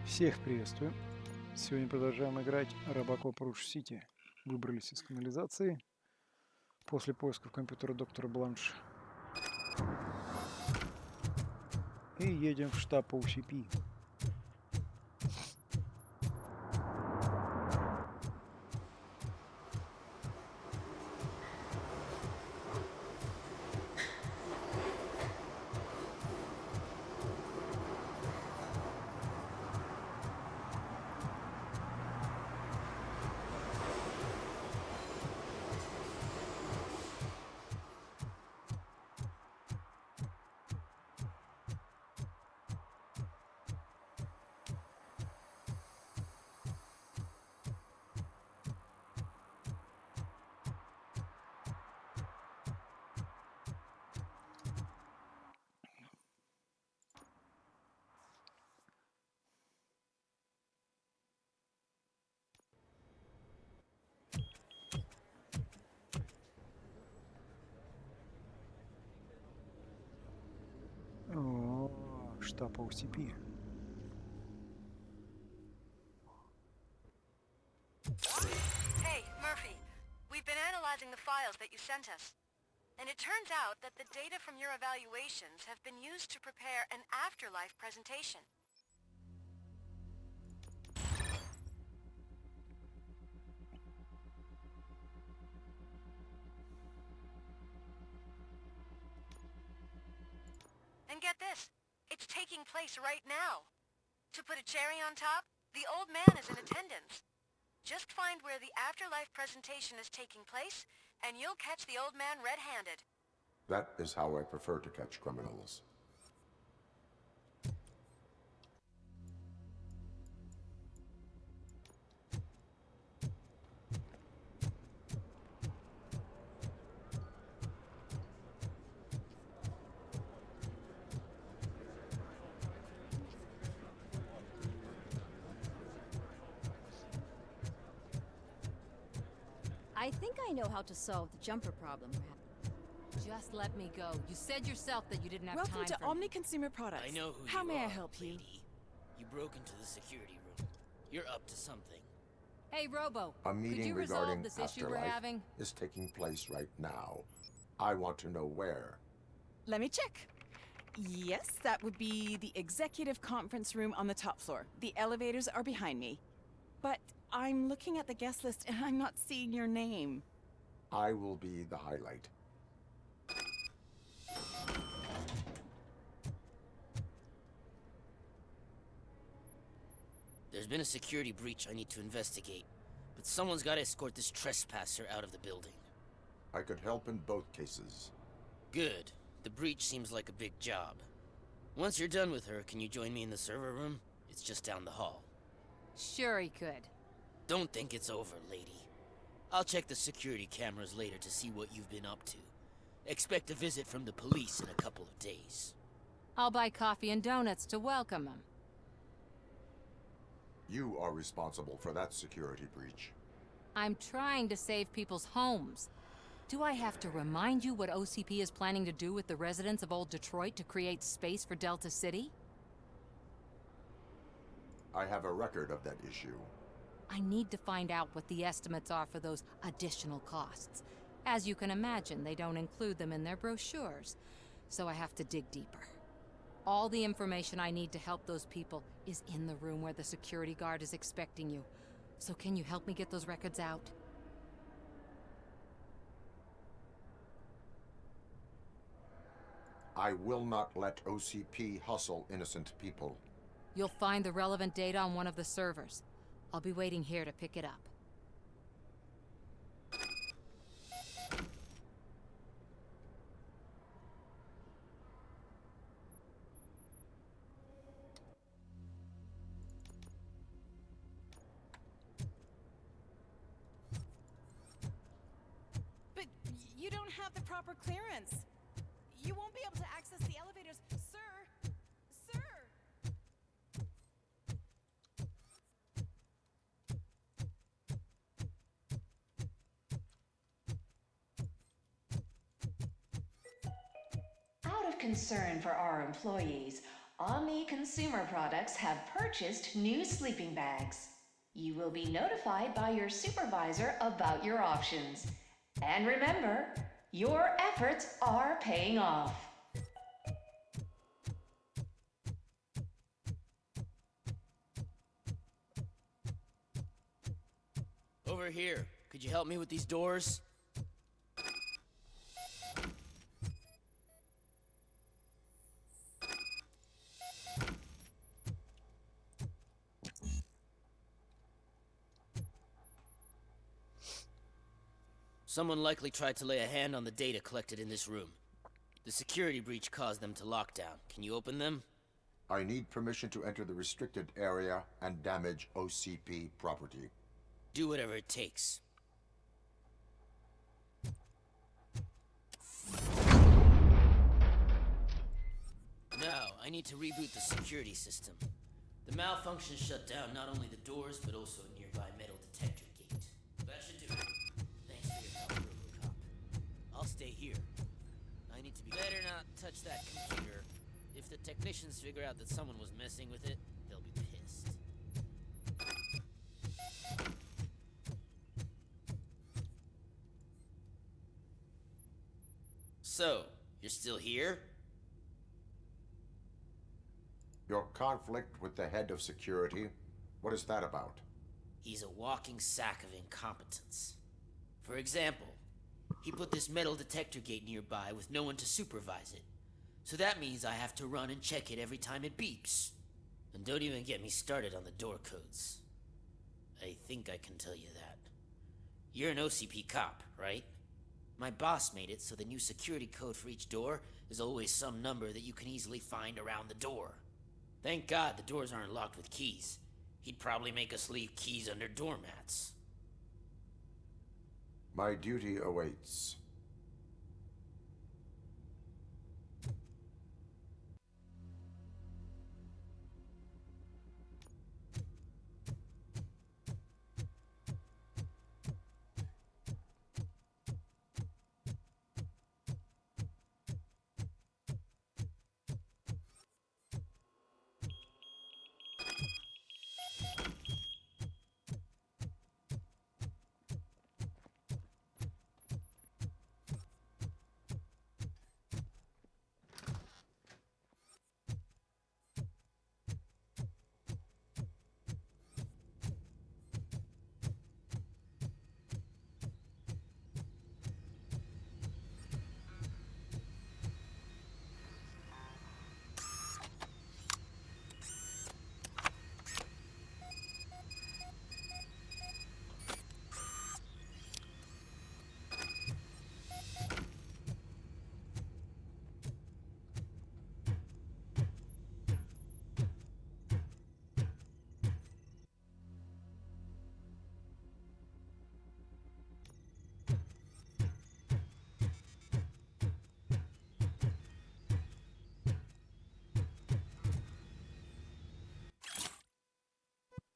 Всех приветствую. Сегодня продолжаем играть RoboCop Rogue City. Выбрались из канализации после поисков компьютера доктора Бланш. И едем в штаб OCP. О, штаб OCP. Hey, Murphy. We've been analyzing the files that you sent us. And it turns out that the data from your evaluations have been used to prepare an afterlife presentation. And get this, it's taking place right now. To put a cherry on top, the old man is in attendance. Just find where the afterlife presentation is taking place, and you'll catch the old man red-handed. That is how I prefer to catch criminals. I think I know how to solve the jumper problem. Just let me go. You said yourself that you didn't have Welcome time to for Omni Consumer Products. I know who How you may are, I help you? lady. You broke into the security room. You're up to something. Hey, Robo. A Could meeting you resolve regarding this issue we're afterlife having? is taking place right now. I want to know where. Let me check. Yes, that would be the executive conference room on the top floor. The elevators are behind me. But I'm looking at the guest list and I'm not seeing your name. I will be the highlight. There's been a security breach I need to investigate, but someone's got to escort this trespasser out of the building. I could help in both cases. Good. The breach seems like a big job. Once you're done with her, can you join me in the server room? It's just down the hall. Sure he could. Don't think it's over, lady. I'll check the security cameras later to see what you've been up to. Expect a visit from the police in a couple of days. I'll buy coffee and donuts to welcome him. You are responsible for that security breach. I'm trying to save people's homes. Do I have to remind you what OCP is planning to do with the residents of Old Detroit to create space for Delta City? I have a record of that issue. I need to find out what the estimates are for those additional costs. As you can imagine, they don't include them in their brochures, so I have to dig deeper. All the information I need to help those people is in the room where the security guard is expecting you. So can you help me get those records out? I will not let OCP hustle innocent people. You'll find the relevant data on one of the servers. I'll be waiting here to pick it up. But you don't have the proper clearance. You won't be able to access the elevators, sir. Sir! Out of concern for our employees, Omni Consumer Products have purchased new sleeping bags. You will be notified by your supervisor about your options. And remember, your efforts are paying off. Over here. Could you help me with these doors? Someone likely tried to lay a hand on the data collected in this room. The security breach caused them to lock down. Can you open them? I need permission to enter the restricted area and damage OCP property. Do whatever it takes. Now, I need to reboot the security system. The malfunction shut down not only the doors, but also a nearby metal detector gate. That should do it. Thanks for your help, RoboCop. I'll stay here. I need to be better not touch that computer. If the technicians figure out that someone was messing with it, they'll be pissed. So, you're still here? Your conflict with the head of security, what is that about? He's a walking sack of incompetence. For example, he put this metal detector gate nearby with no one to supervise it. So that means I have to run and check it every time it beeps. And don't even get me started on the door codes. I think I can tell you that. You're an OCP cop, right? My boss made it so the new security code for each door is always some number that you can easily find around the door. Thank God the doors aren't locked with keys. He'd probably make us leave keys under doormats. My duty awaits.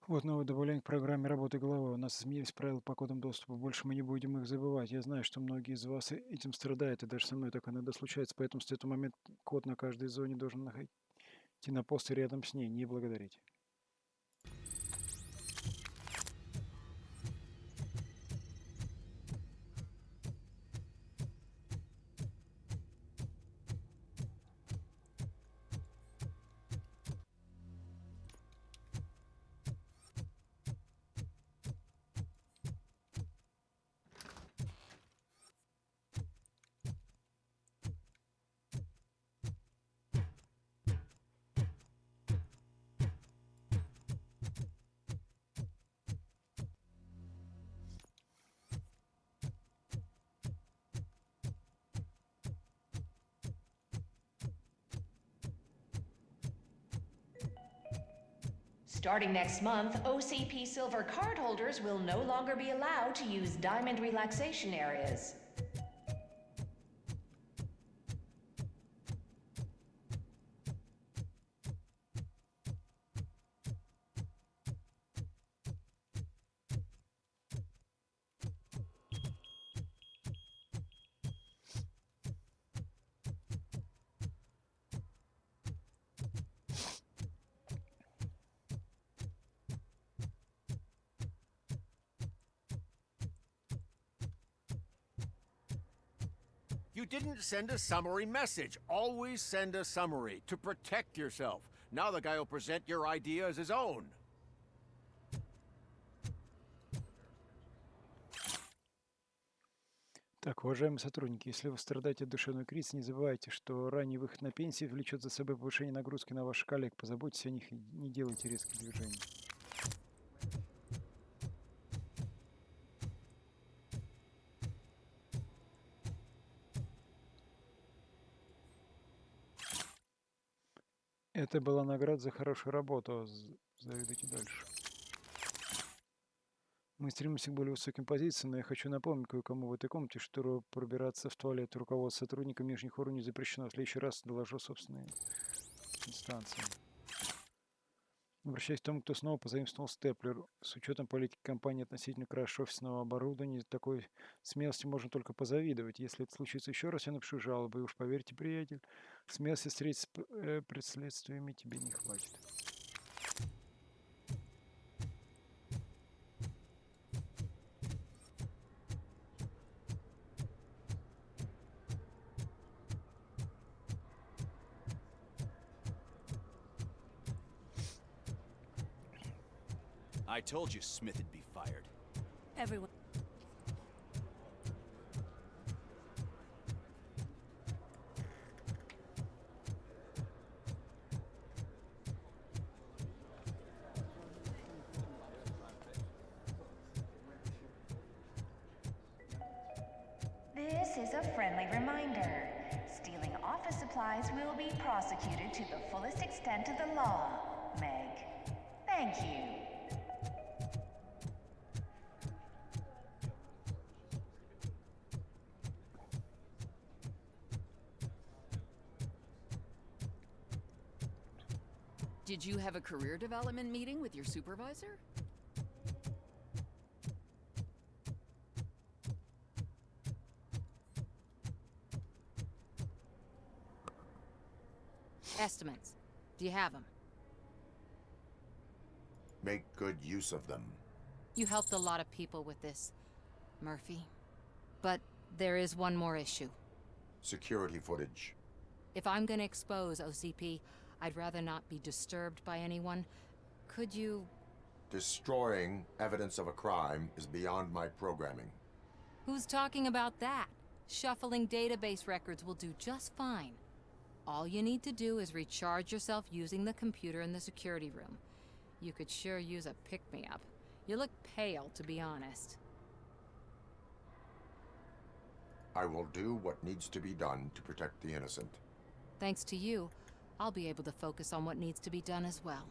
Вот новое добавление к программе работы головой. У нас изменились правила по кодам доступа. Больше мы не будем их забывать. Я знаю, что многие из вас этим страдают, и даже со мной так иногда случается. Поэтому с этого момента код на каждой зоне должен находить на посте рядом с ней. Не благодарите. Starting next month, OCP Silver cardholders will no longer be allowed to use diamond relaxation areas. You didn't send a summary message. Always send a summary to protect yourself. Now the guy will present your idea as his own. Так, уважаемые сотрудники, если вы страдаете от душевного кризиса, не забывайте, что ранний выход на пенсию влечет за собой повышение нагрузки на ваших коллег. Позаботьтесь о них и не делайте резких движений. Это была награда за хорошую работу. Завидуйте дальше. Мы стремимся к более высоким позициям, но я хочу напомнить кое-кому в этой комнате, что пробираться в туалет руководства сотрудникам нижних уровней запрещено. В следующий раз доложу собственные инстанции. Обращаясь к тому, кто снова позаимствовал степлер. С учетом политики компании относительно краж офисного оборудования, такой смелости можно только позавидовать. Если это случится еще раз, я напишу жалобу. И уж поверьте, приятель, смелости встретиться с последствиями тебе не хватит. I told you Smith'd be fired. Everyone. This is a friendly reminder. Stealing office supplies will be prosecuted to the fullest extent of the law, Meg. Thank you. Did you have a career development meeting with your supervisor? Estimates. Do you have them? Make good use of them. You helped a lot of people with this, Murphy. But there is one more issue. Security footage. If I'm gonna expose OCP, I'd rather not be disturbed by anyone. Could you... Destroying evidence of a crime is beyond my programming. Who's talking about that? Shuffling database records will do just fine. All you need to do is recharge yourself using the computer in the security room. You could sure use a pick-me-up. You look pale, to be honest. I will do what needs to be done to protect the innocent. Thanks to you, I'll be able to focus on what needs to be done as well.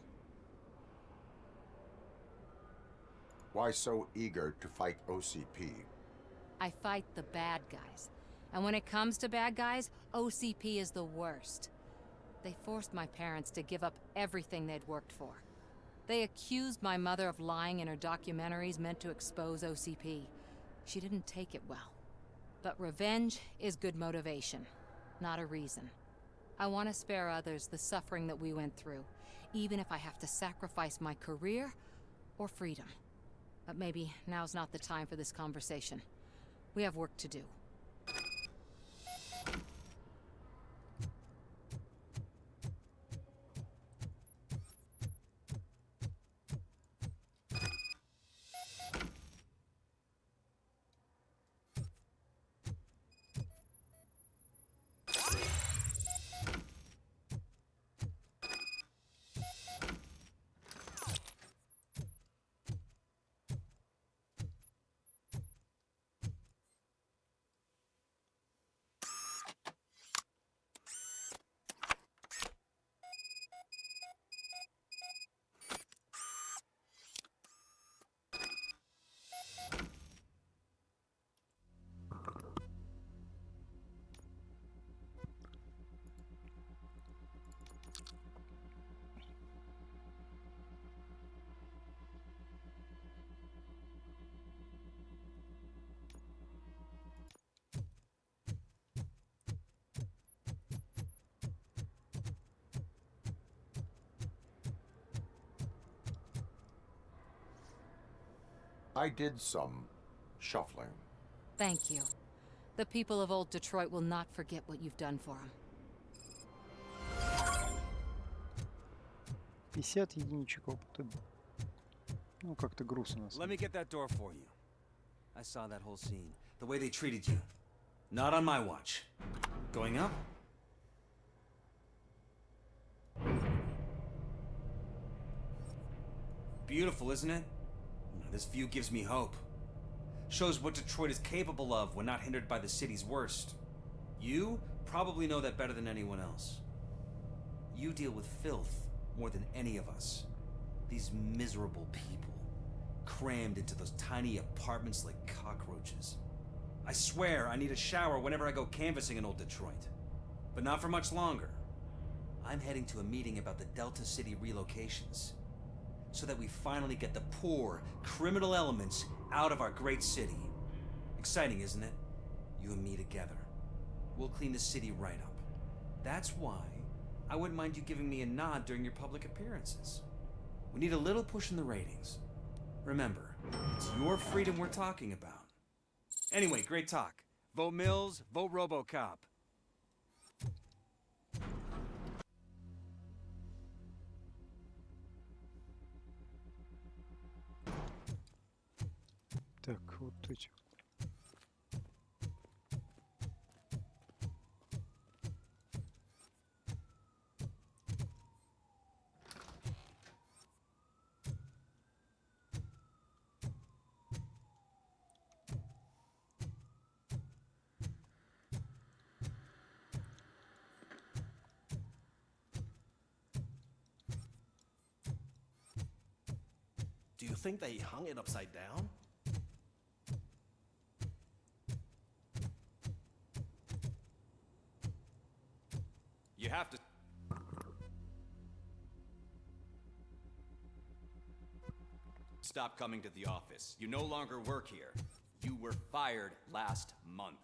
Why so eager to fight OCP? I fight the bad guys. And when it comes to bad guys, OCP is the worst. They forced my parents to give up everything they'd worked for. They accused my mother of lying in her documentaries meant to expose OCP. She didn't take it well. But revenge is good motivation, not a reason. I want to spare others the suffering that we went through, even if I have to sacrifice my career or freedom. But maybe now's not the time for this conversation. We have work to do. I did some shuffling. Thank you. The people of old Detroit will not forget what you've done for them. 50 единичек опыта. Ну, как-то грустно. Let me get that door for you. I saw that whole scene. The way they treated you. Not on my watch. Going up? Beautiful, isn't it? This view gives me hope. Shows what Detroit is capable of when not hindered by the city's worst. You probably know that better than anyone else. You deal with filth more than any of us. These miserable people, crammed into those tiny apartments like cockroaches. I swear I need a shower whenever I go canvassing in old Detroit. But not for much longer. I'm heading to a meeting about the Delta City relocations, so that we finally get the poor, criminal elements out of our great city. Exciting, isn't it? You and me together. We'll clean the city right up. That's why I wouldn't mind you giving me a nod during your public appearances. We need a little push in the ratings. Remember, it's your freedom we're talking about. Anyway, great talk. Vote Mills, vote RoboCop. Так, вот эти. Do you think they hung it upside down? You have to... Stop coming to the office. You no longer work here. You were fired last month.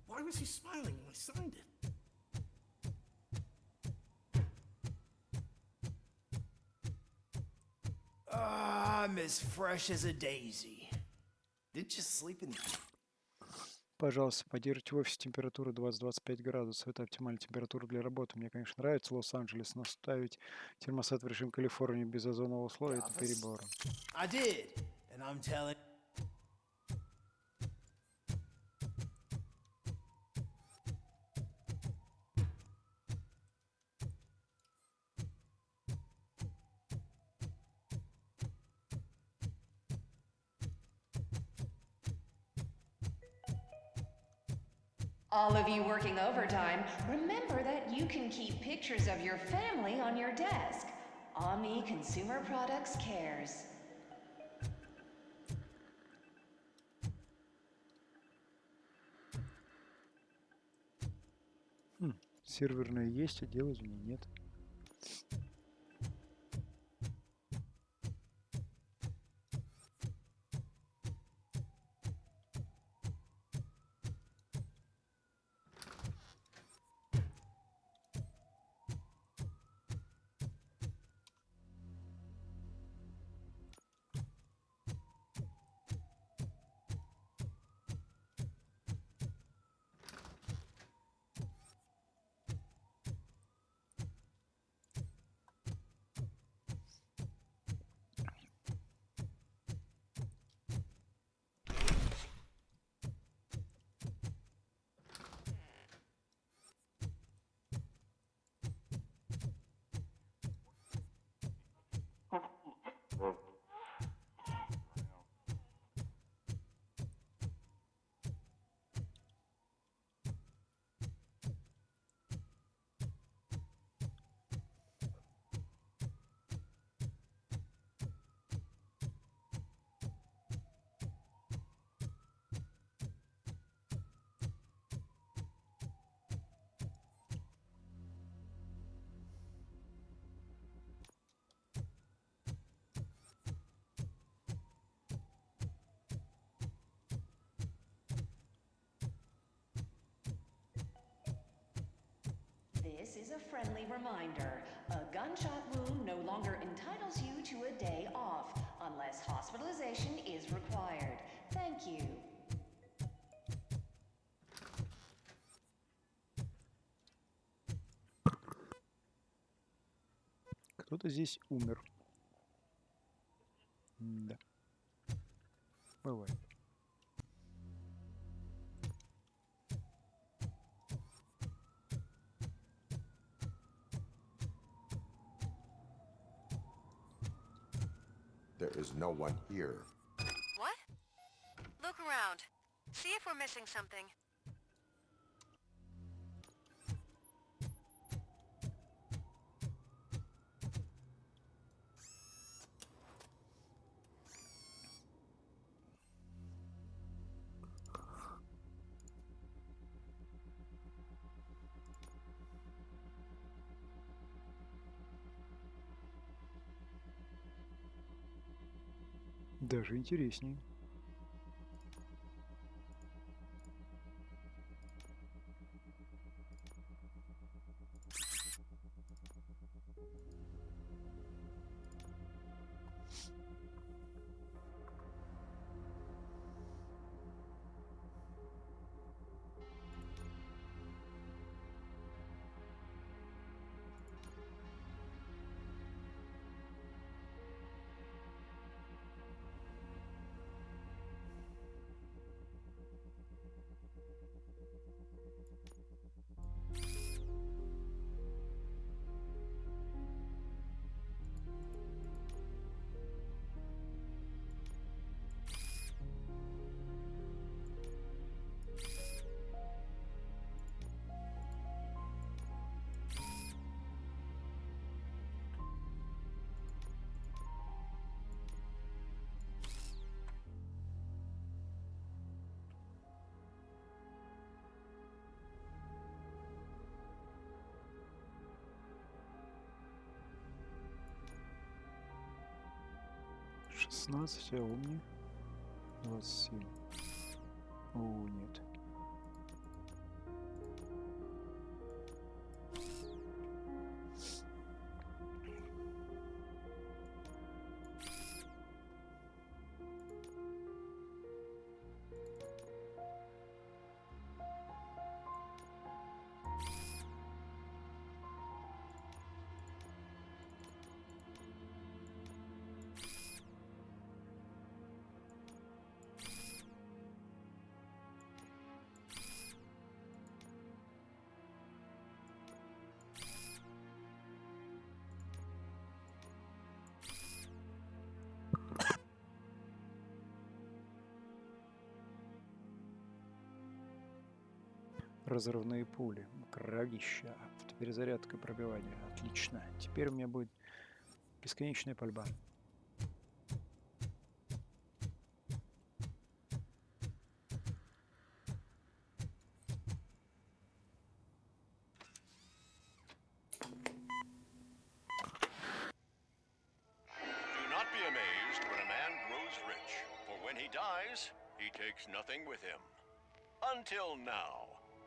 Why was he smiling when I signed it? I'm as fresh as a daisy. Didn't you sleep in... Пожалуйста, поддержите в офисе температуру 20-25 градусов. Это оптимальная температура для работы. Мне, конечно, нравится Лос-Анджелес, но ставить термостат в режим Калифорнии без озонового условия — это перебор. I did, and I'm telling... All of you working overtime, remember that you can keep pictures of your family on your desk. Omni Consumer Products cares. Серверное есть, а делать мне нет. This is a friendly reminder. A gunshot wound no longer entitles you to a day off, unless hospitalization is required. Thank you. Кто-то здесь умер. Да. Бывает. There is no one here. What? Look around. See if we're missing something. Даже интереснее. А у мне 27. О, нет. Разрывные пули, кровища, автоперезарядка, пробивание. Отлично. Теперь у меня будет бесконечная пальба. Do not be amazed when a man grows rich, for when he dies, he takes nothing with him. Until now.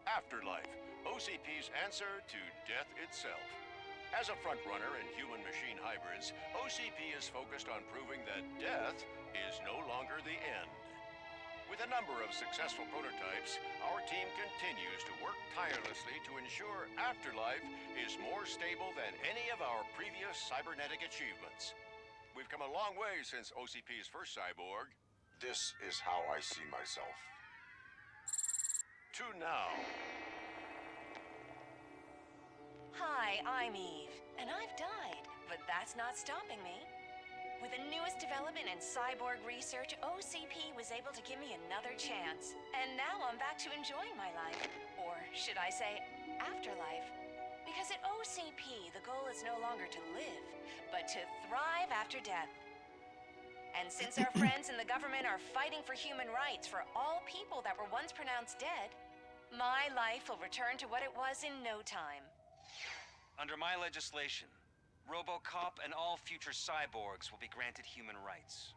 Afterlife, OCP's answer to death itself. As a frontrunner in human-machine hybrids, OCP is focused on proving that death is no longer the end. With a number of successful prototypes, our team continues to work tirelessly to ensure Afterlife is more stable than any of our previous cybernetic achievements. We've come a long way since OCP's first cyborg. This is how I see myself. To now. Hi, I'm Eve, and I've died, but that's not stopping me. With the newest development in cyborg research, OCP was able to give me another chance. And now I'm back to enjoying my life. Or should I say, afterlife. Because at OCP, the goal is no longer to live, but to thrive after death. And since our friends in the government are fighting for human rights for all people that were once pronounced dead, my life will return to what it was in no time. Under my legislation, RoboCop and all future cyborgs will be granted human rights.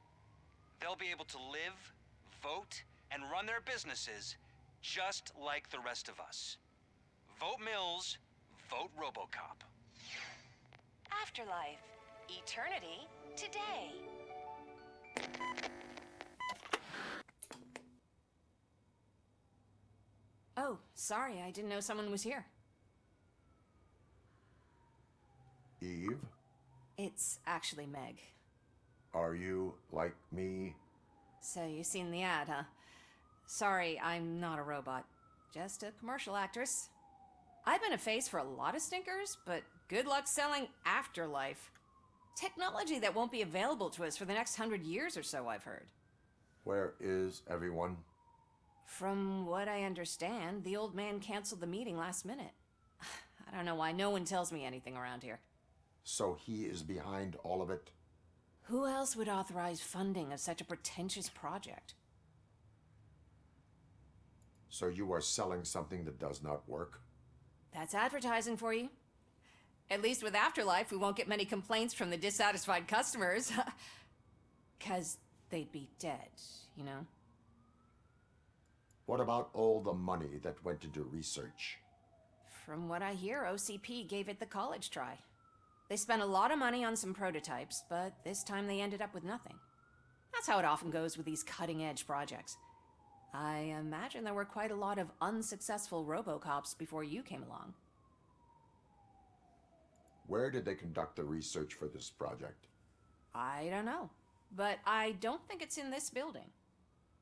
They'll be able to live, vote, and run their businesses just like the rest of us. Vote Mills, vote RoboCop. Afterlife. Eternity today. Oh, sorry, I didn't know someone was here. Eve, It's actually Meg. Are you like me? So you've seen the ad, huh? Sorry, I'm not a robot. Just a commercial actress. I've been a face for a lot of stinkers, but good luck selling Afterlife. Technology that won't be available to us for the next 100 years or so, I've heard. Where is everyone? From what I understand, the old man canceled the meeting last minute. I don't know why no one tells me anything around here. So he is behind all of it? Who else would authorize funding of such a pretentious project? So you are selling something that does not work? That's advertising for you. At least with Afterlife, we won't get many complaints from the dissatisfied customers. 'Cause they'd be dead, you know? What about all the money that went into research? From what I hear, OCP gave it the college try. They spent a lot of money on some prototypes, but this time they ended up with nothing. That's how it often goes with these cutting-edge projects. I imagine there were quite a lot of unsuccessful RoboCops before you came along. Where did they conduct the research for this project? I don't know, but I don't think it's in this building.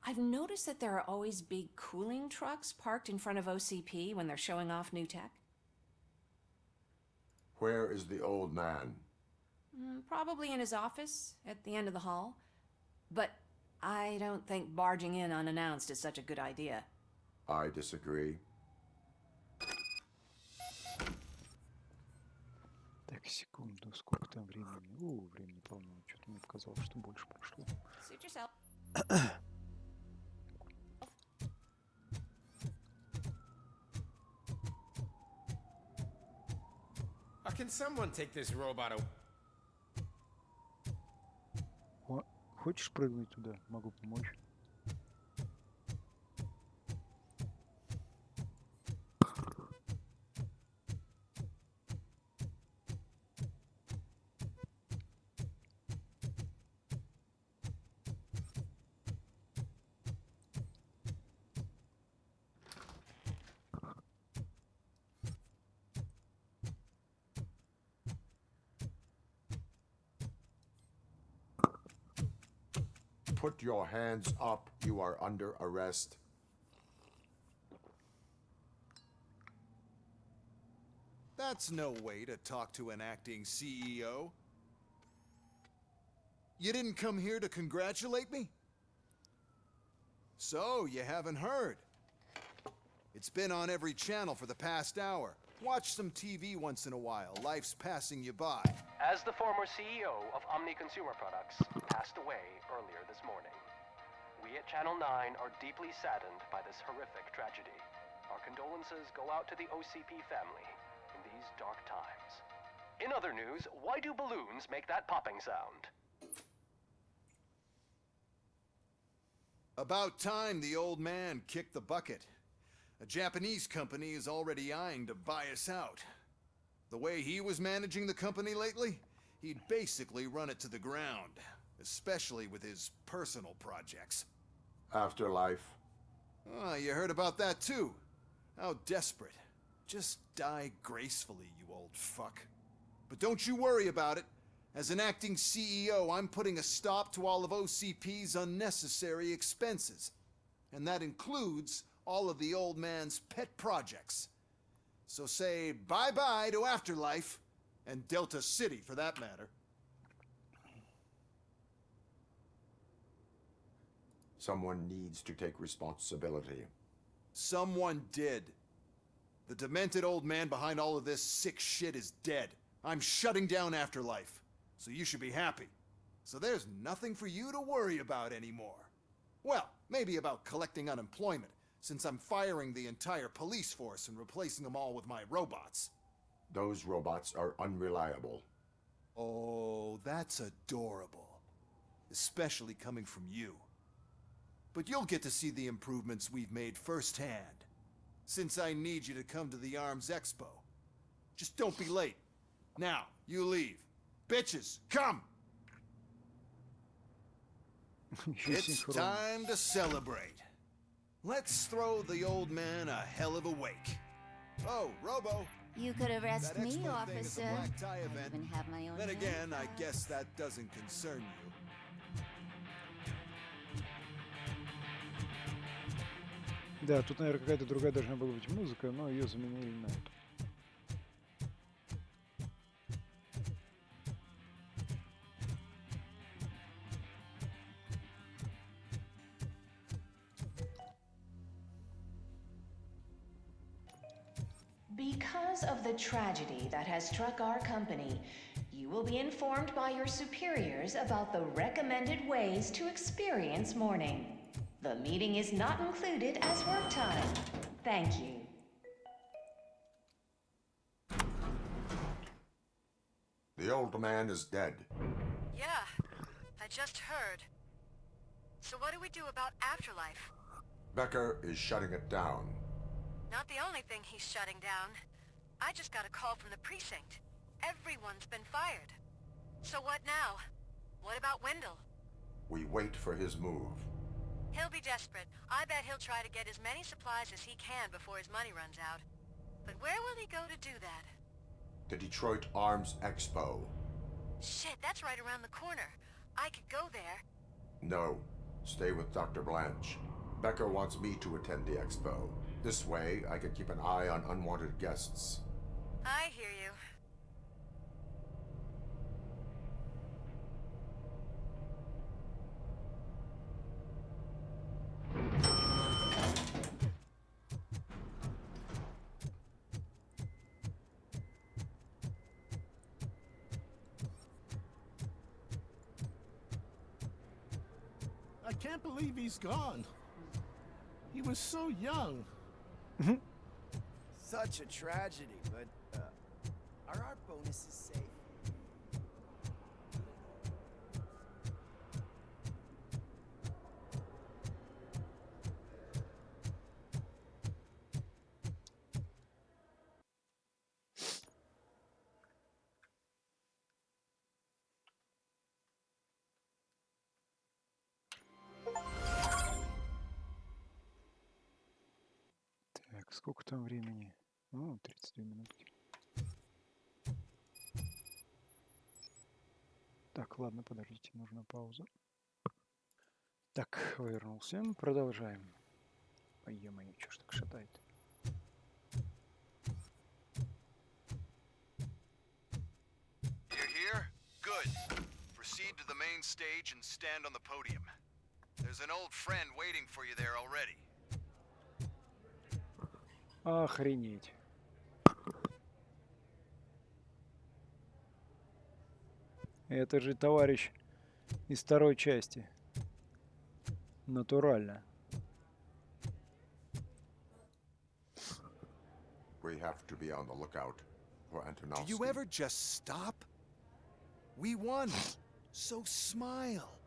I've noticed that there are always big cooling trucks parked in front of OCP when they're showing off new tech. Where is the old man? Probably in his office at the end of the hall. But I don't think barging in unannounced is such a good idea. I disagree. Так, секунду, сколько там времени? Времени полно. Что-то мне показалось, что больше прошло. Suit yourself. Can someone take this robot away? Хочешь прыгнуть туда? Могу помочь. Put your hands up. You are under arrest. That's no way to talk to an acting CEO. You didn't come here to congratulate me? So, you haven't heard. It's been on every channel for the past hour. Watch some TV once in a while. Life's passing you by. As the former CEO of Omni Consumer Products passed away earlier this morning, we at Channel 9 are deeply saddened by this horrific tragedy. Our condolences go out to the OCP family in these dark times. In other news, why do balloons make that popping sound? About time the old man kicked the bucket. A Japanese company is already eyeing to buy us out. The way he was managing the company lately, he'd basically run it to the ground, especially with his personal projects. Afterlife. Oh, you heard about that too. How desperate. Just die gracefully, you old fuck. But don't you worry about it. As an acting CEO, I'm putting a stop to all of OCP's unnecessary expenses. And that includes all of the old man's pet projects. So say bye-bye to Afterlife, and Delta City for that matter. Someone needs to take responsibility. Someone did. The demented old man behind all of this sick shit is dead. I'm shutting down Afterlife, so you should be happy. So there's nothing for you to worry about anymore. Well, maybe about collecting unemployment, since I'm firing the entire police force and replacing them all with my robots. Those robots are unreliable. Oh, that's adorable. Especially coming from you. But you'll get to see the improvements we've made firsthand, since I need you to come to the Arms Expo. Just don't be late. Now, you leave. Bitches, come! It's time to celebrate. Let's throw the old man a hell of a wake. Oh, Robo, You could arrest That me, expo thing is a officer. black tie I event. even have my own Then name. again, I guess that doesn't concern you. Да, тут, наверное, какая-то другая должна была быть музыка, но ее заменили на эту. Because of the tragedy that has struck our company, you will be informed by your superiors about the recommended ways to experience mourning. The meeting is not included as work time. Thank you. The old man is dead. Yeah, I just heard. So what do we do about afterlife? Becker is shutting it down. Not the only thing he's shutting down. I just got a call from the precinct. Everyone's been fired. So what now? What about Wendell? We wait for his move. He'll be desperate. I bet he'll try to get as many supplies as he can before his money runs out. But where will he go to do that? The Detroit Arms Expo. Shit, that's right around the corner. I could go there. No, stay with Dr. Blanche. Becker wants me to attend the expo. This way, I can keep an eye on unwanted guests. I hear you. I can't believe he's gone. He was so young. Such a tragedy, but are our bonuses safe? Так, сколько там времени? О, 32 минутки. Так, ладно, подождите, нужна пауза. Так, вернулся. Продолжаем. Ой, ё-моё, чё ж так шатает? You're here? Good. Proceed to the main stage and stand on the podium. There's an old friend waiting for you there already. Охренеть. Это же товарищ из второй части. Натурально. We have to be on the lookout for Antonovsky. Do you ever just stop? We won. So smile.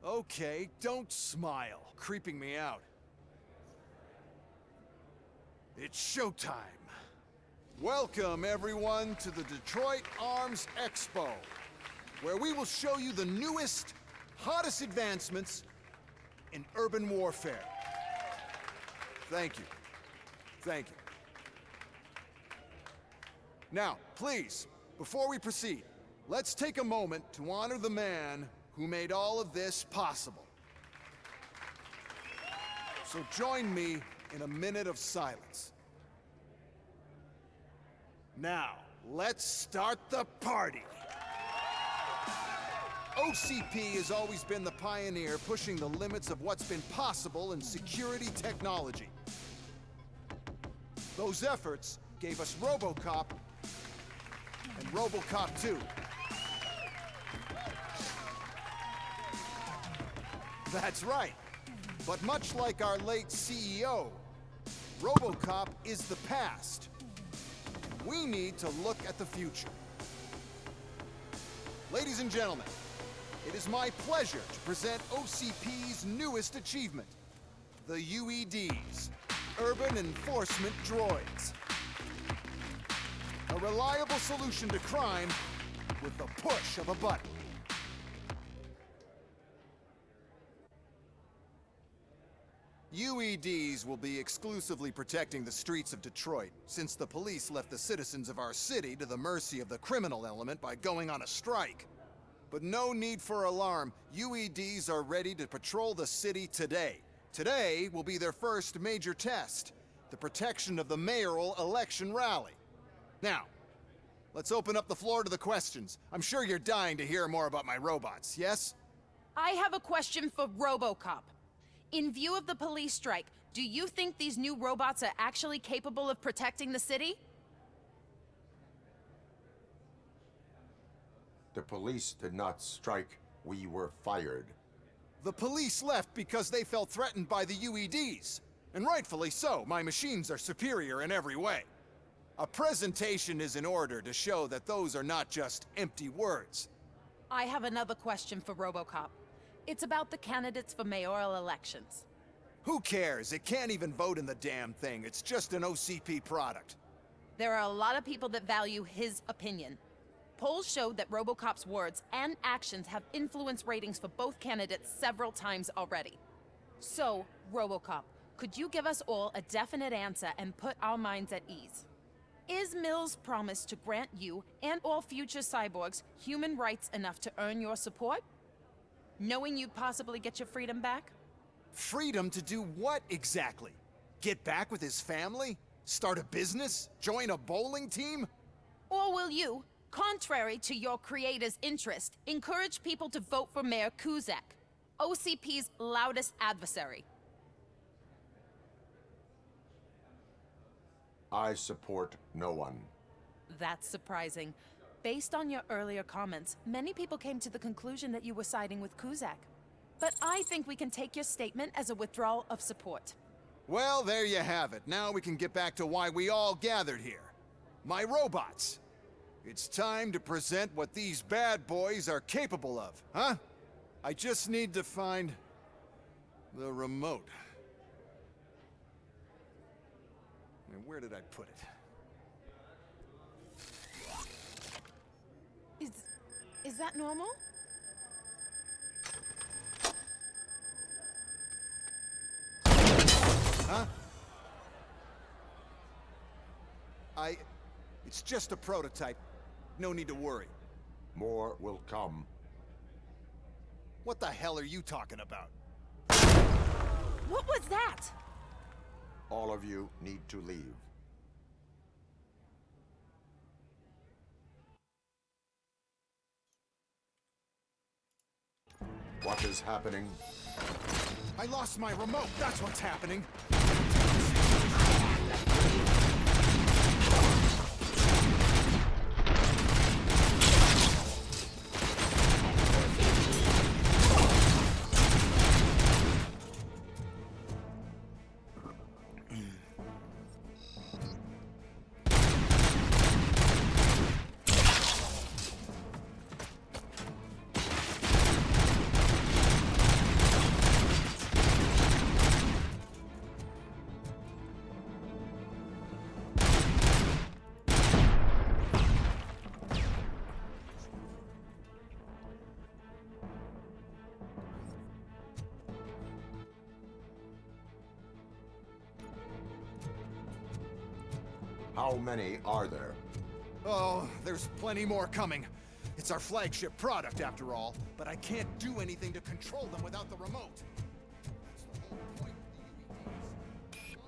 Okay, don't smile. Creeping me out. It's showtime. Welcome, everyone, to the Detroit Arms Expo, where we will show you the newest, hottest advancements in urban warfare. Thank you. Thank you. Now, please, before we proceed, let's take a moment to honor the man who made all of this possible. So join me in a minute of silence. Now, let's start the party! OCP has always been the pioneer pushing the limits of what's been possible in security technology. Those efforts gave us RoboCop and RoboCop 2. That's right. But much like our late CEO, RoboCop is the past. We need to look at the future. Ladies and gentlemen, it is my pleasure to present OCP's newest achievement, the UEDs, Urban Enforcement Droids. A reliable solution to crime with the push of a button. UEDs will be exclusively protecting the streets of Detroit, since the police left the citizens of our city to the mercy of the criminal element by going on a strike. But no need for alarm. UEDs are ready to patrol the city today. Today will be their first major test, the protection of the mayoral election rally. Now, let's open up the floor to the questions. I'm sure you're dying to hear more about my robots, yes? I have a question for RoboCop. In view of the police strike, do you think these new robots are actually capable of protecting the city? The police did not strike. We were fired. The police left because they felt threatened by the UEDs. And rightfully so. My machines are superior in every way. A presentation is in order to show that those are not just empty words. I have another question for RoboCop. It's about the candidates for mayoral elections. Who cares? It can't even vote in the damn thing. It's just an OCP product. There are a lot of people that value his opinion. Polls showed that RoboCop's words and actions have influenced ratings for both candidates several times already. So, RoboCop, could you give us all a definite answer and put our minds at ease? Is Mills' promise to grant you and all future cyborgs human rights enough to earn your support? Knowing you'd possibly get your freedom back? Freedom to do what exactly? Get back with his family? Start a business? Join a bowling team? Or will you, contrary to your creator's interest, encourage people to vote for Mayor Kuzak, OCP's loudest adversary? I support no one. That's surprising. Based on your earlier comments, many people came to the conclusion that you were siding with Kuzak. But I think we can take your statement as a withdrawal of support. Well, there you have it. Now we can get back to why we all gathered here. My robots. It's time to present what these bad boys are capable of, huh? I just need to find the remote. And where did I put it? Is that normal? Huh? It's just a prototype. No need to worry. More will come. What the hell are you talking about? What was that? All of you need to leave. What is happening? I lost my remote. That's what's happening. How many are there? Oh, there's plenty more coming. It's our flagship product, after all, but I can't do anything to control them without the remote. That's the whole point of the UEDs.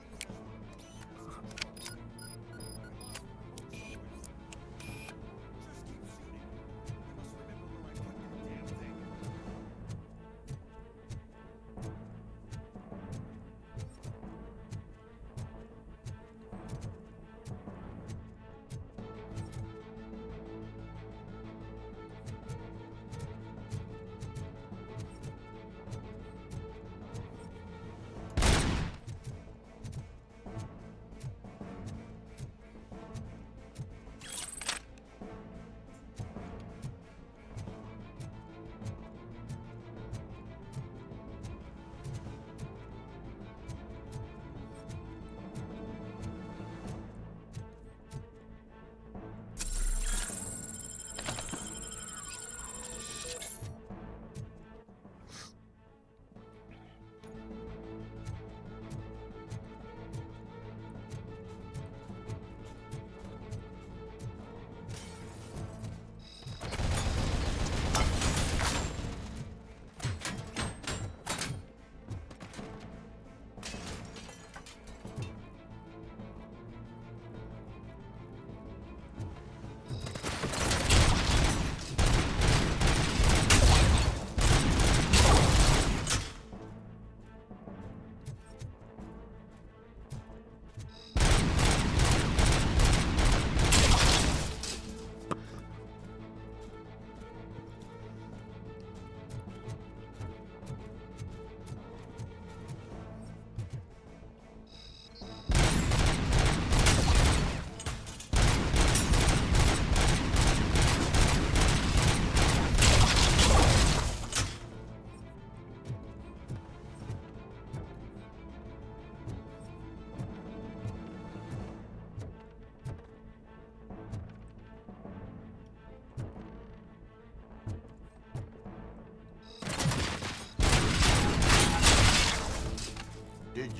Just keep shooting. I must remember where I put that damn thing.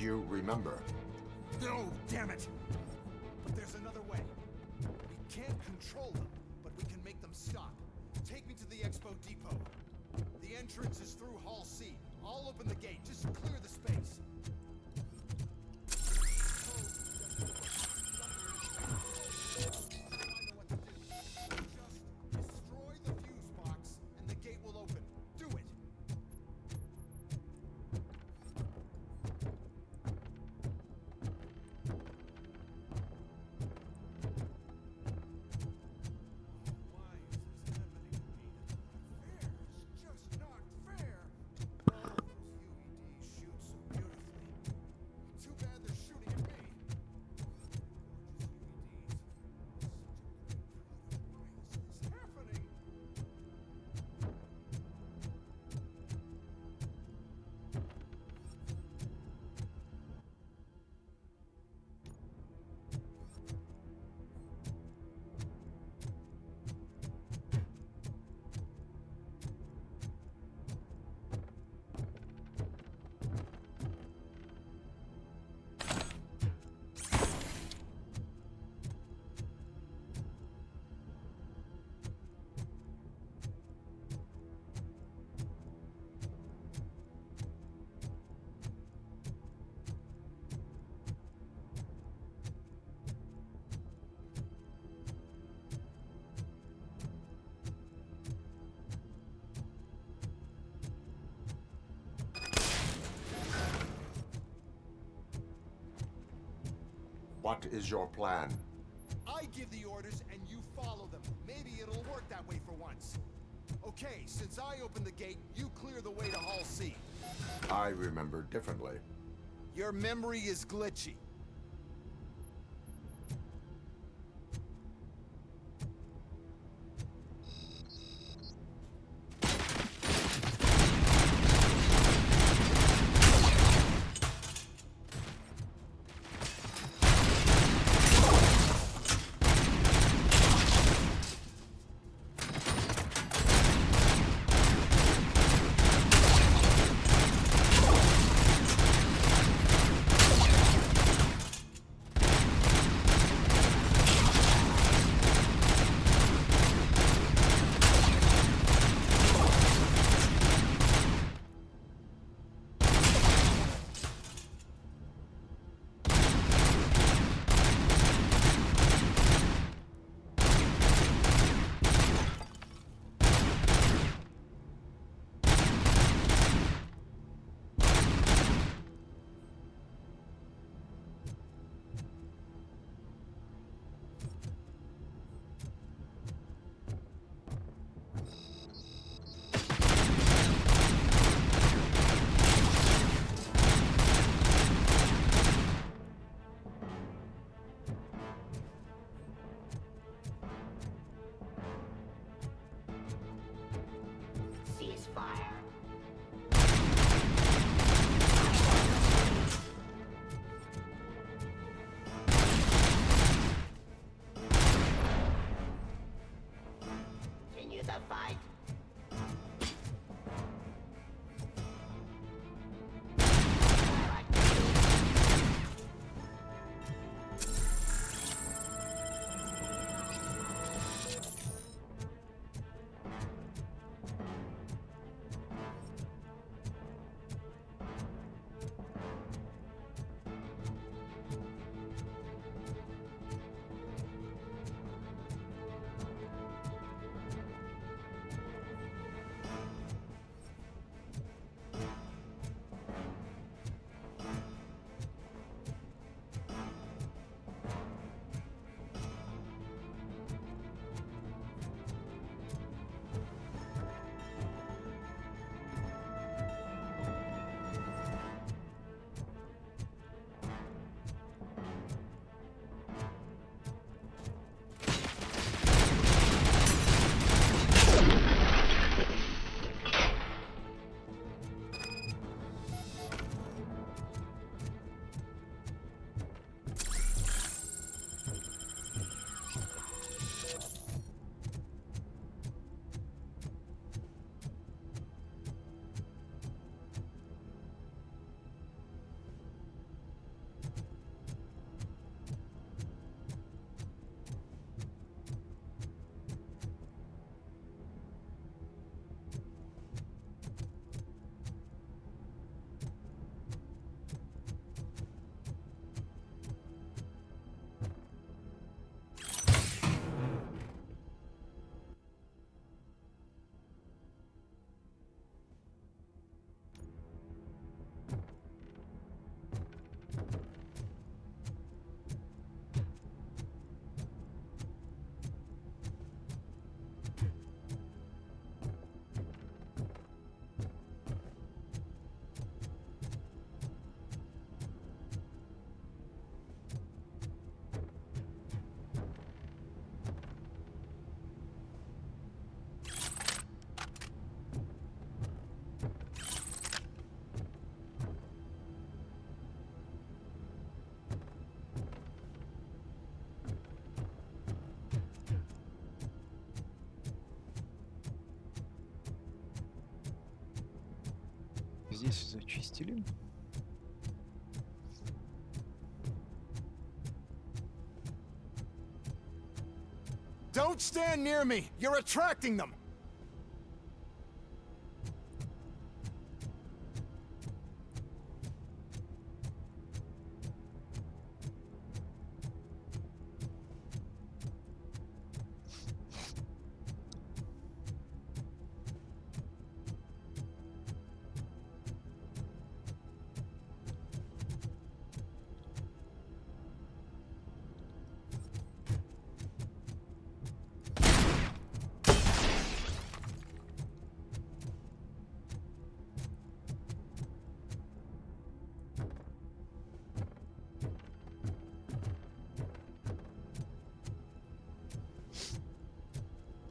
you remember. No, damn it! But there's another way. We can't control them, but we can make them stop. Take me to the Expo Depot. The entrance is through Hall C. I'll open the gate. Just clear the space. Destroy the fuse box, and the gate will open. Do it! Why is this happening to me? It's just not fair! Oh, those UEDs shoot so beautifully. Too bad they're shooting at me. Gorgeous UEDs. Why is this happening? What is your plan? I give the orders and you follow them. Maybe it'll work that way for once. Okay, since I opened the gate, you clear the way to Hall C. I remember differently. Your memory is glitchy. Здесь зачистили. Don't stand near me! You're attracting them!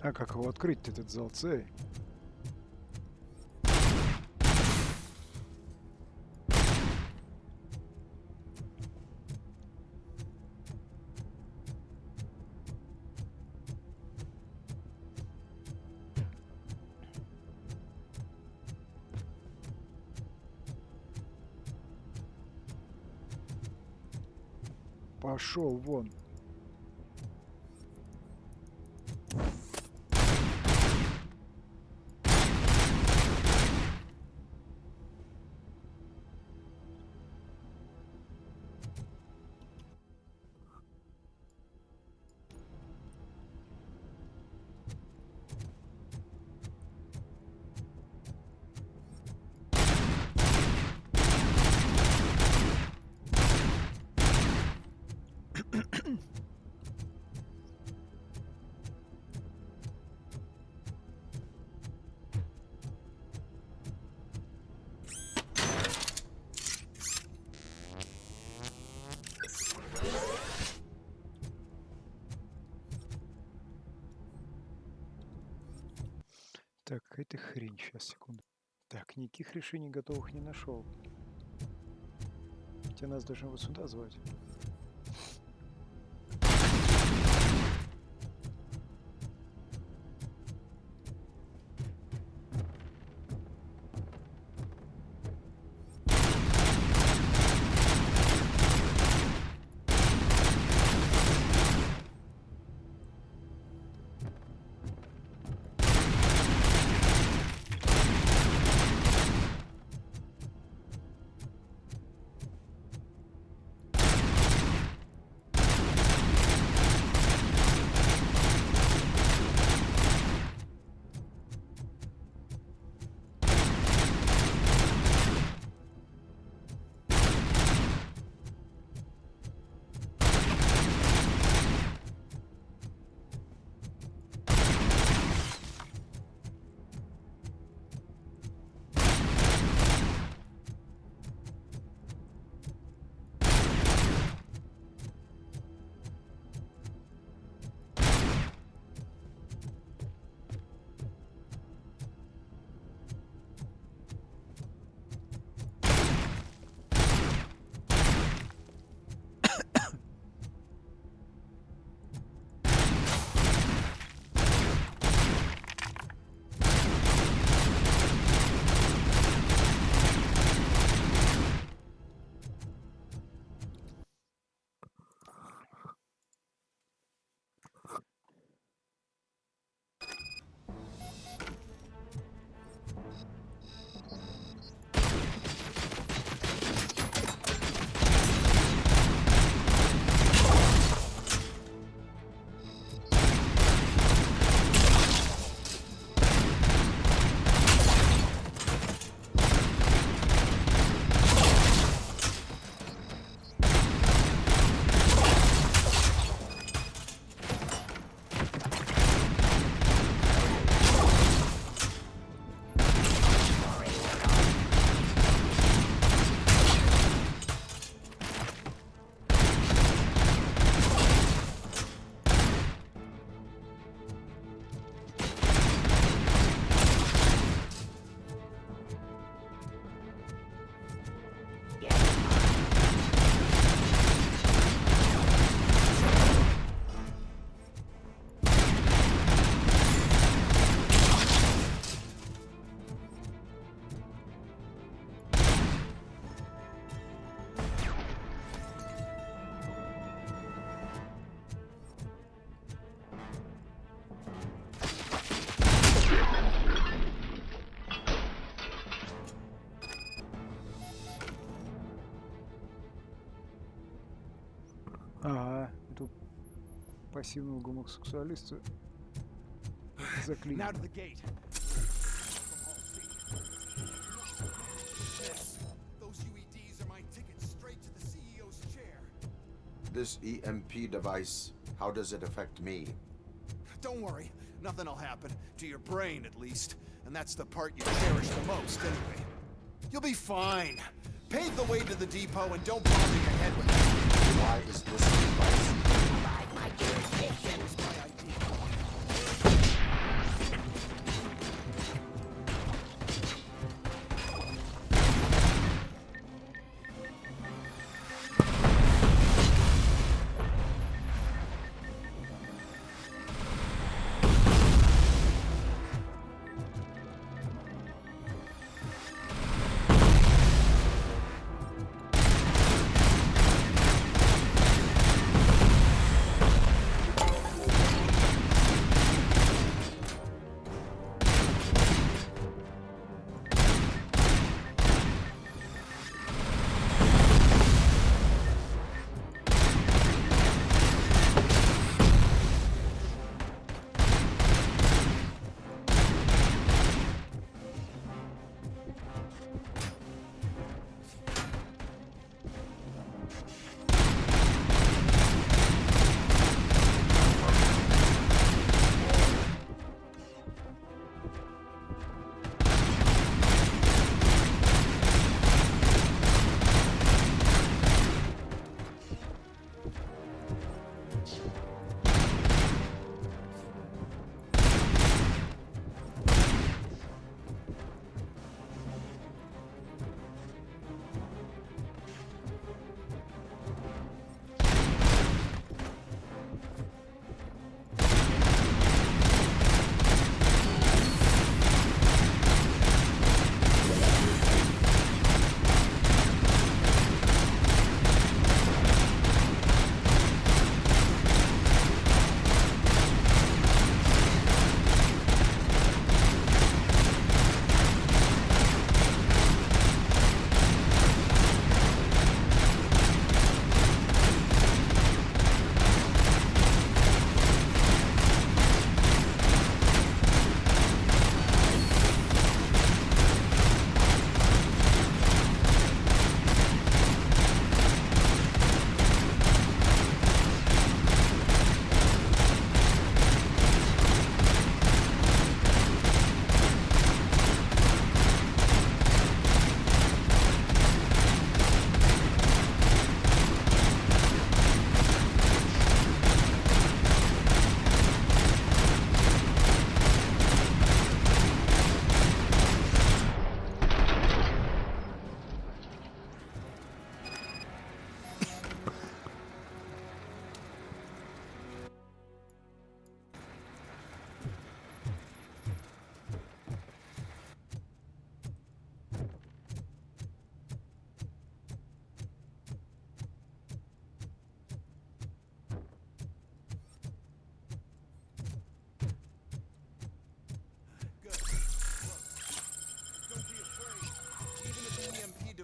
А как его открыть-то, этот зал С? Пошел вон. Так, какая-то хрень. Сейчас, секунду. Так, никаких решений готовых не нашел. Хотя нас должны вот сюда звать. пассивного гомосексуалиста Now заклинило. to the gate. Those UEDs are my ticket straight to the CEO's chair. This EMP device, how does it affect me? Don't worry, nothing'll happen. To your brain, at least. And that's the part you cherish the most, anyway. You'll be fine. Pave the way to the depot and don't bother your head with that. Why is this device?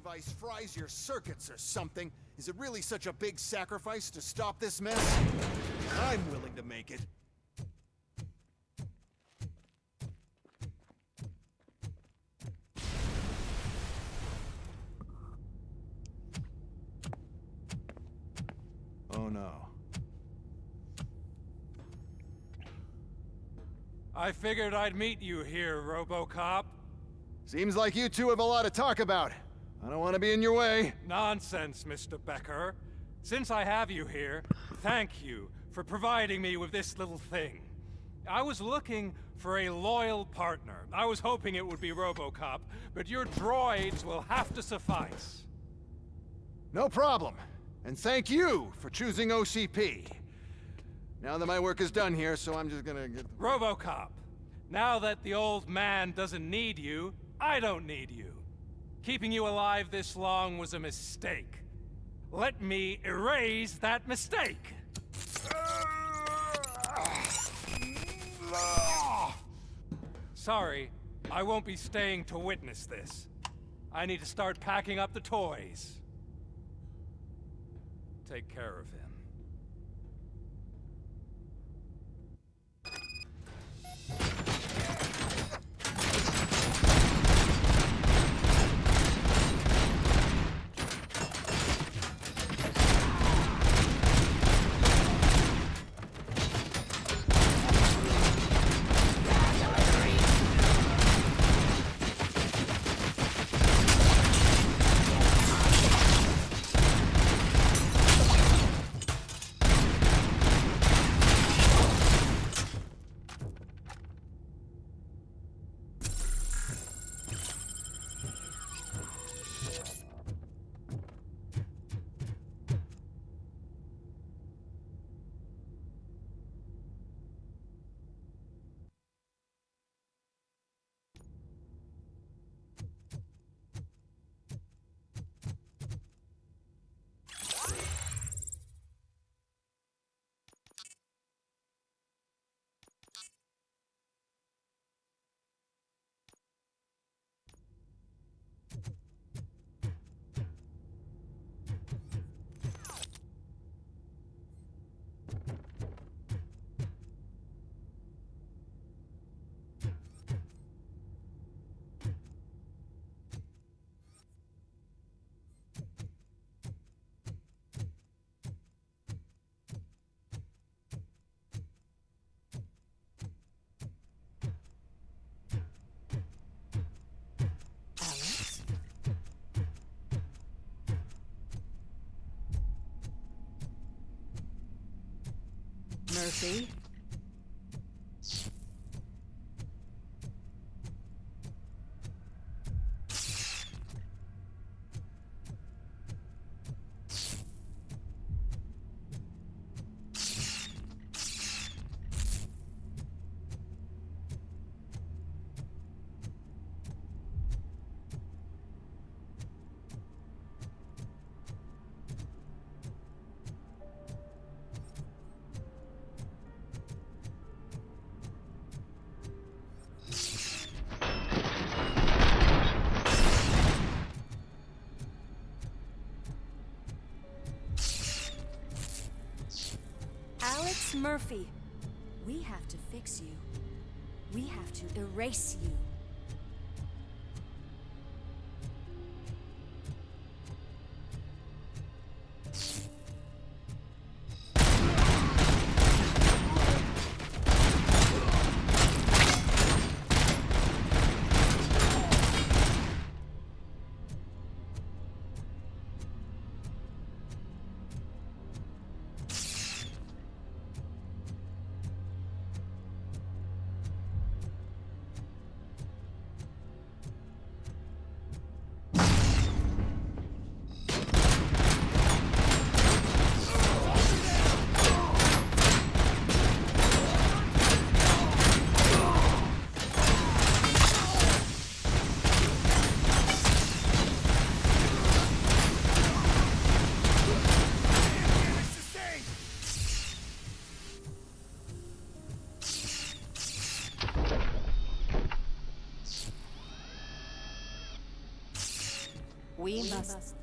device fries your circuits or something, is it really such a big sacrifice to stop this mess? I'm willing to make it. Oh no. I figured I'd meet you here, RoboCop. Seems like you two have a lot to talk about. I don't want to be in your way. Nonsense, Mr. Becker. Since I have you here, thank you for providing me with this little thing. I was looking for a loyal partner. I was hoping it would be RoboCop, but your droids will have to suffice. No problem. And thank you for choosing OCP. Now that my work is done here, so I'm just gonna get... RoboCop, now that the old man doesn't need you, I don't need you. Keeping you alive this long was a mistake. Let me erase that mistake. Sorry, I won't be staying to witness this. I need to start packing up the toys. Take care of him. Murphy. Murphy, we have to fix you. We have to erase you. We must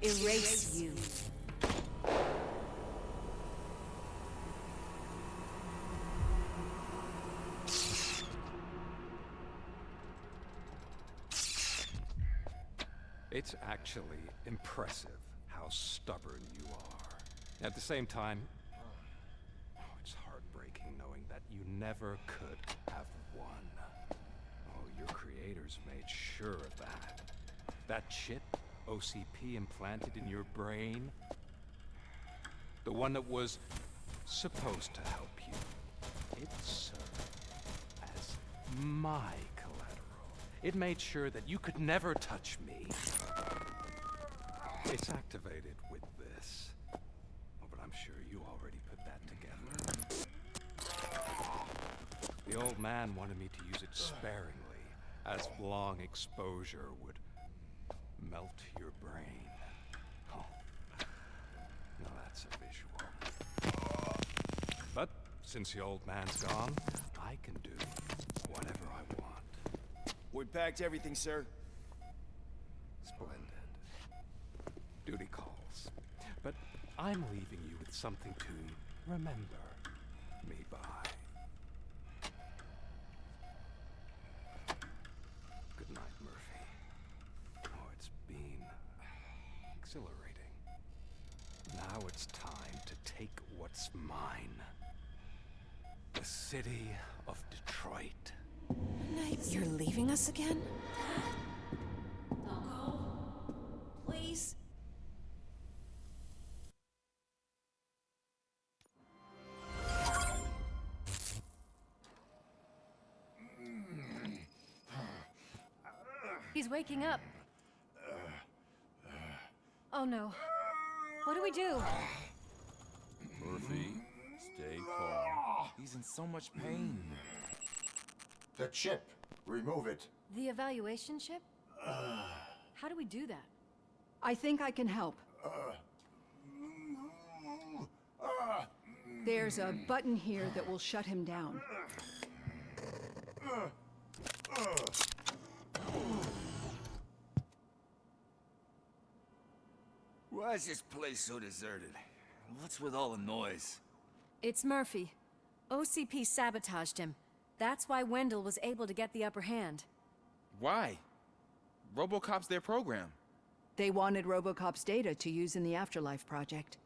erase you. It's actually impressive how stubborn you are. At the same time, it's heartbreaking knowing that you never could have won. Oh, your creators made sure of that. That chip OCP implanted in your brain, the one that was supposed to help you, it served as my collateral. It made sure that you could never touch me. It's activated with this. Oh, but I'm sure you already put that together. The old man wanted me to use it sparingly, as long exposure would melt your brain. Oh, now that's a visual. But since the old man's gone, I can do whatever I want. We packed everything, sir. Splendid. Duty calls. But I'm leaving you with something to remember me by. Good night, Murphy. Oh, it's been exhilarating. Now it's time to take what's mine. The city of Detroit. You're leaving us again? Don't go. Please. He's waking up. Oh no. What do we do? Murphy, stay calm. He's in so much pain. The chip. Remove it. The evaluation chip? How do we do that? I think I can help. There's a button here that will shut him down. Why is this place so deserted? What's with all the noise? It's Murphy. OCP sabotaged him. That's why Wendell was able to get the upper hand. Why? RoboCop's their program. They wanted RoboCop's data to use in the Afterlife project.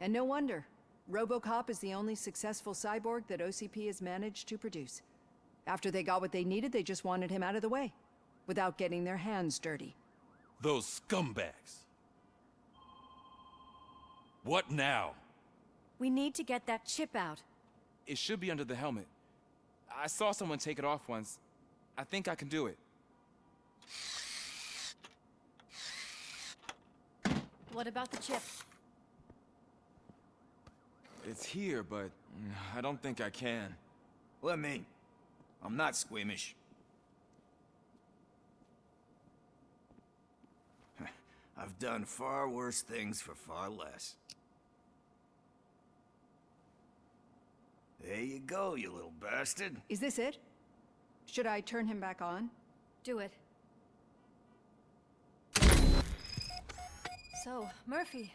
And no wonder. RoboCop is the only successful cyborg that OCP has managed to produce. After they got what they needed, they just wanted him out of the way, without getting their hands dirty. Those scumbags. What now? We need to get that chip out. It should be under the helmet. I saw someone take it off once. I think I can do it. What about the chip? It's here, but I don't think I can. Let me. I'm not squeamish. I've done far worse things for far less. There you go, you little bastard. Is this it? Should I turn him back on? Do it. So, Murphy,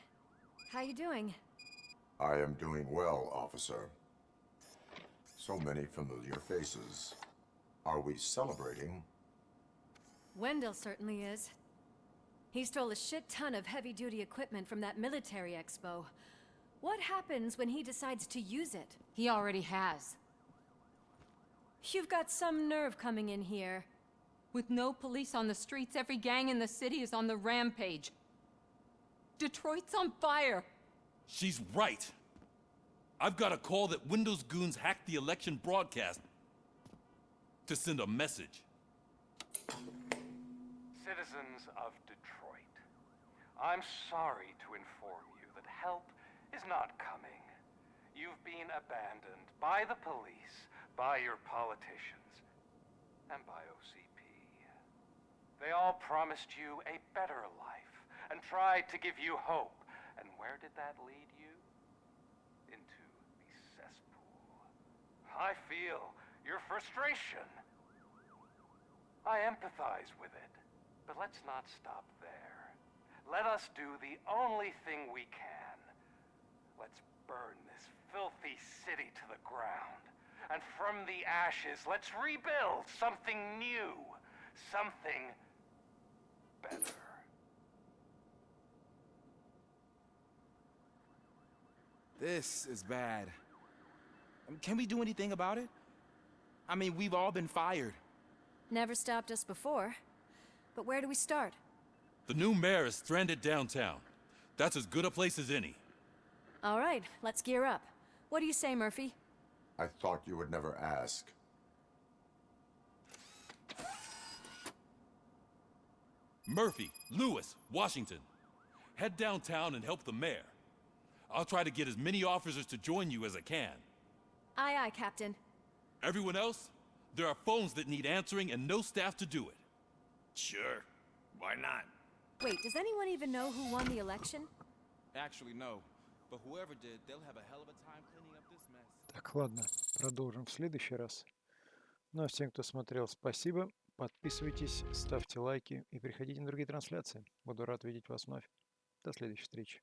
how you doing? I am doing well, officer. So many familiar faces. Are we celebrating? Wendell certainly is. He stole a shit ton of heavy-duty equipment from that military expo. What happens when he decides to use it? He already has. You've got some nerve coming in here. With no police on the streets, every gang in the city is on the rampage. Detroit's on fire. She's right. I've got a call that Windows goons hacked the election broadcast to send a message. Citizens of Detroit, I'm sorry to inform you that help is not coming. You've been abandoned by the police, by your politicians, and by OCP. They all promised you a better life and tried to give you hope. And where did that lead you? Into the cesspool. I feel your frustration. I empathize with it, but let's not stop there. Let us do the only thing we can. Let's burn this filthy city to the ground. And from the ashes, let's rebuild something new. Something better. This is bad. Can we do anything about it? I mean, we've all been fired. Never stopped us before. But where do we start? The new mayor is stranded downtown. That's as good a place as any. All right, let's gear up. What do you say, Murphy? I thought you would never ask. Murphy, Lewis, Washington. Head downtown and help the mayor. I'll try to get as many officers to join you as I can. Aye, aye, Captain. Everyone else? There are phones that need answering and no staff to do it. Sure. Why not? Wait, does anyone even know who won the election? Actually, no. But whoever did, they'll have a hell of a time cleaning up this mess. Так, ладно, продолжим в следующий раз. Ну а всем, кто смотрел, спасибо. Подписывайтесь, ставьте лайки и приходите на другие трансляции. Буду рад видеть вас вновь. До следующей встречи.